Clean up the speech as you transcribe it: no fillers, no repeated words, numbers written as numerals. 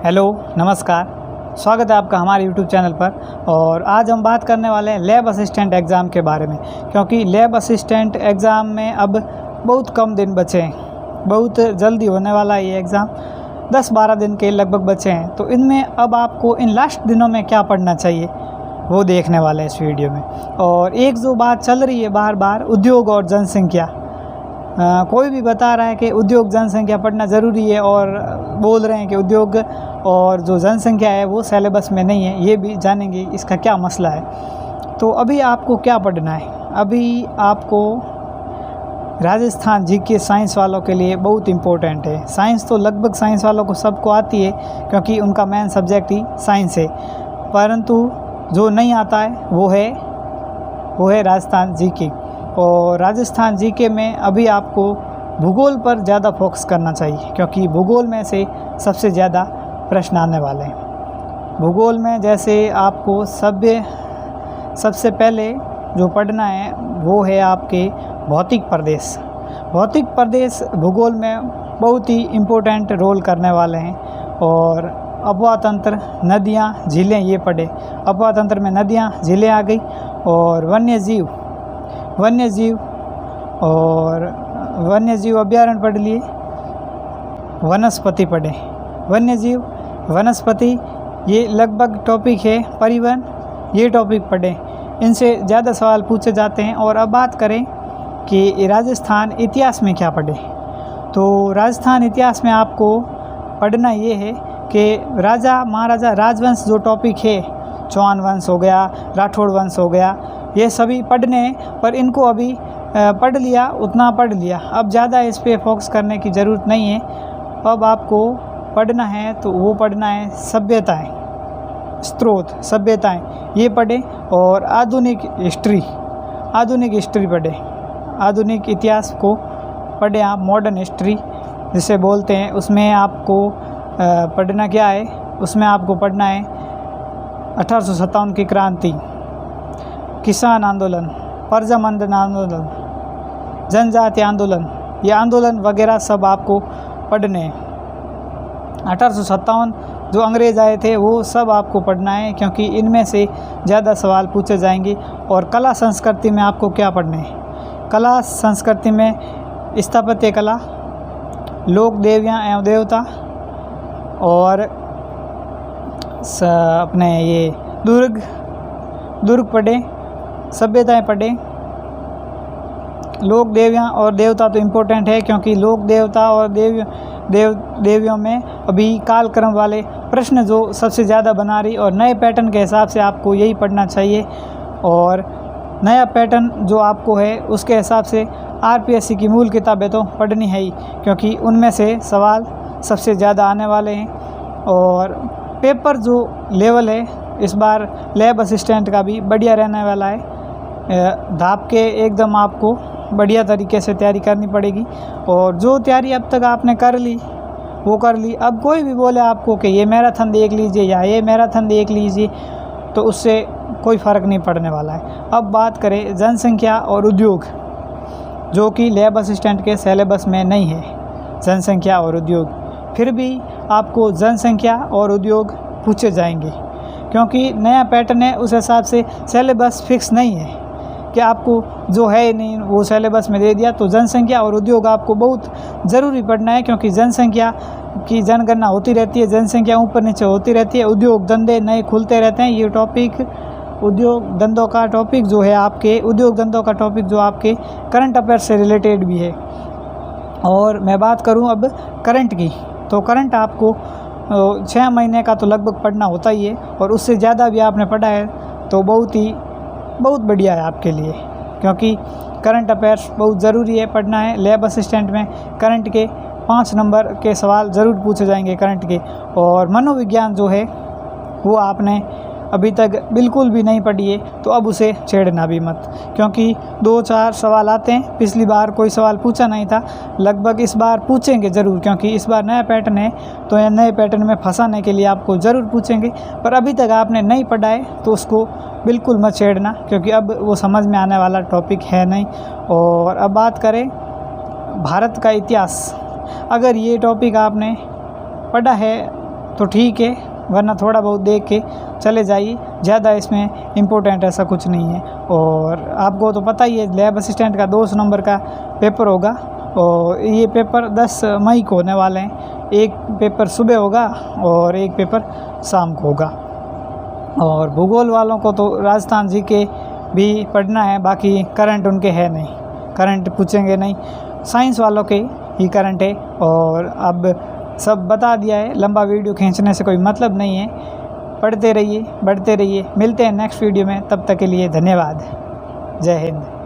Hello, नमस्कार। स्वागत है आपका हमारे यूट्यूब चैनल पर। और आज हम बात करने वाले हैं लैब असिस्टेंट एग्ज़ाम के बारे में, क्योंकि लैब असिस्टेंट एग्ज़ाम में अब बहुत कम दिन बचे हैं। बहुत जल्दी होने वाला है ये एग्ज़ाम, 10-12 दिन के लगभग बचे हैं। तो इनमें अब आपको इन लास्ट दिनों में क्या पढ़ना चाहिए वो देखने वाले हैं इस वीडियो में। और एक जो बात चल रही है बार बार, उद्योग और जनसंख्या। कोई भी बता रहा है कि उद्योग जनसंख्या पढ़ना ज़रूरी है, और बोल रहे हैं कि उद्योग और जो जनसंख्या है वो सिलेबस में नहीं है। ये भी जानेंगे इसका क्या मसला है। तो अभी आपको क्या पढ़ना है? अभी आपको राजस्थान जीके साइंस वालों के लिए बहुत इम्पोर्टेंट है। साइंस तो लगभग साइंस वालों को सबको आती है, क्योंकि उनका मेन सब्जेक्ट ही साइंस है। परंतु जो नहीं आता है वो है राजस्थान जीके। और राजस्थान जीके में अभी आपको भूगोल पर ज़्यादा फोकस करना चाहिए, क्योंकि भूगोल में से सबसे ज़्यादा प्रश्न आने वाले हैं। भूगोल में जैसे आपको सबसे पहले जो पढ़ना है वो है आपके भौतिक प्रदेश। भौतिक प्रदेश भूगोल में बहुत ही इम्पोर्टेंट रोल करने वाले हैं। और अफवाह तंत्र, नदियाँ, झीलें, ये पढ़े। अफवाह तंत्र में नदियाँ, झीलें आ गई। और वन्यजीव अभ्यारण्य पढ़ लिए। वनस्पति पढ़े, वन्यजीव, वनस्पति, ये लगभग टॉपिक है। परिवहन, ये टॉपिक पढ़े। इनसे ज़्यादा सवाल पूछे जाते हैं। और अब बात करें कि राजस्थान इतिहास में क्या पढ़े, तो राजस्थान इतिहास में आपको पढ़ना ये है कि राजा महाराजा राजवंश जो टॉपिक है, चौहान वंश हो गया, राठौड़ वंश हो गया, ये सभी पढ़ने हैं। पर इनको अभी पढ़ लिया, उतना पढ़ लिया, अब ज़्यादा इस पे फोकस करने की ज़रूरत नहीं है। अब आपको पढ़ना है तो वो पढ़ना है सभ्यताएं, स्रोत, सभ्यताएं, ये पढ़ें। और आधुनिक हिस्ट्री पढ़ें। आधुनिक इतिहास को पढ़ें आप, मॉडर्न हिस्ट्री जिसे बोलते हैं। उसमें आपको पढ़ना क्या है? उसमें आपको पढ़ना है 1857 की क्रांति, किसान आंदोलन, प्रजामंडन आंदोलन, जनजाति आंदोलन, ये आंदोलन वगैरह सब आपको पढ़ने हैं। 1857 जो अंग्रेज़ आए थे वो सब आपको पढ़ना है, क्योंकि इनमें से ज़्यादा सवाल पूछे जाएंगे। और कला संस्कृति में आपको क्या पढ़ना है? कला संस्कृति में स्थापत्य कला, लोक देवियाँ एवं देवता, और अपने ये दुर्ग पढ़े, सभ्यताएं पढ़ें। लोक देवियाँ और देवता तो इम्पोर्टेंट है, क्योंकि लोक देवता और देवियों में अभी कालक्रम वाले प्रश्न जो सबसे ज़्यादा बना रही, और नए पैटर्न के हिसाब से आपको यही पढ़ना चाहिए। और नया पैटर्न जो आपको है उसके हिसाब से आरपीएससी की मूल किताबें तो पढ़नी है ही, क्योंकि उनमें से सवाल सबसे ज़्यादा आने वाले हैं। और पेपर जो लेवल है इस बार लैब असिस्टेंट का भी बढ़िया रहने वाला है। धाप के एकदम आपको बढ़िया तरीके से तैयारी करनी पड़ेगी। और जो तैयारी अब तक आपने कर ली वो कर ली। अब कोई भी बोले आपको कि ये मैराथन देख लीजिए या ये मैराथन देख लीजिए, तो उससे कोई फ़र्क नहीं पड़ने वाला है। अब बात करें जनसंख्या और उद्योग, जो कि लैब असिस्टेंट के सिलेबस में नहीं है। जनसंख्या और उद्योग, फिर भी आपको जनसंख्या और उद्योग पूछे जाएंगे, क्योंकि नया पैटर्न है। उस हिसाब से सिलेबस फिक्स नहीं है कि आपको जो है नहीं वो सिलेबस में दे दिया। तो जनसंख्या और उद्योग आपको बहुत ज़रूरी पढ़ना है, क्योंकि जनसंख्या की जनगणना होती रहती है, जनसंख्या ऊपर नीचे होती रहती है, उद्योग धंधे नए खुलते रहते हैं। ये टॉपिक उद्योग धंधों का टॉपिक जो है आपके, उद्योग धंधों का टॉपिक जो आपके करंट अफेयर से रिलेटेड भी है। और मैं बात करूं अब करंट की, तो करंट आपको 6 महीने का तो लगभग पढ़ना होता ही है। और उससे ज़्यादा भी आपने पढ़ा है तो बहुत बढ़िया है आपके लिए, क्योंकि करंट अफेयर्स बहुत ज़रूरी है, पढ़ना है। लैब असिस्टेंट में करंट के 5 नंबर के सवाल ज़रूर पूछे जाएंगे करंट के। और मनोविज्ञान जो है वो आपने अभी तक बिल्कुल भी नहीं पढ़ी है, तो अब उसे छेड़ना भी मत, क्योंकि 2-4 सवाल आते हैं। पिछली बार कोई सवाल पूछा नहीं था, लगभग इस बार पूछेंगे ज़रूर, क्योंकि इस बार नया पैटर्न है। तो यह नए पैटर्न में फंसाने के लिए आपको ज़रूर पूछेंगे। पर अभी तक आपने नहीं पढ़ा है तो उसको बिल्कुल मत छेड़ना, क्योंकि अब वो समझ में आने वाला टॉपिक है नहीं। और अब बात करें भारत का इतिहास, अगर ये टॉपिक आपने पढ़ा है तो ठीक है, वरना थोड़ा बहुत देख के चले जाइए, ज़्यादा इसमें इम्पोर्टेंट ऐसा कुछ नहीं है। और आपको तो पता ही है लैब असिस्टेंट का 200 नंबर का पेपर होगा और ये पेपर 10 मई को होने वाले हैं। एक पेपर सुबह होगा और एक पेपर शाम को होगा। और भूगोल वालों को तो राजस्थान जी के भी पढ़ना है, बाकी करंट उनके है नहीं, करंट पूछेंगे नहीं। साइंस वालों के ही करंट है। और अब सब बता दिया है, लंबा वीडियो खींचने से कोई मतलब नहीं है। पढ़ते रहिए, बढ़ते रहिए। मिलते हैं नेक्स्ट वीडियो में, तब तक के लिए धन्यवाद। जय हिंद।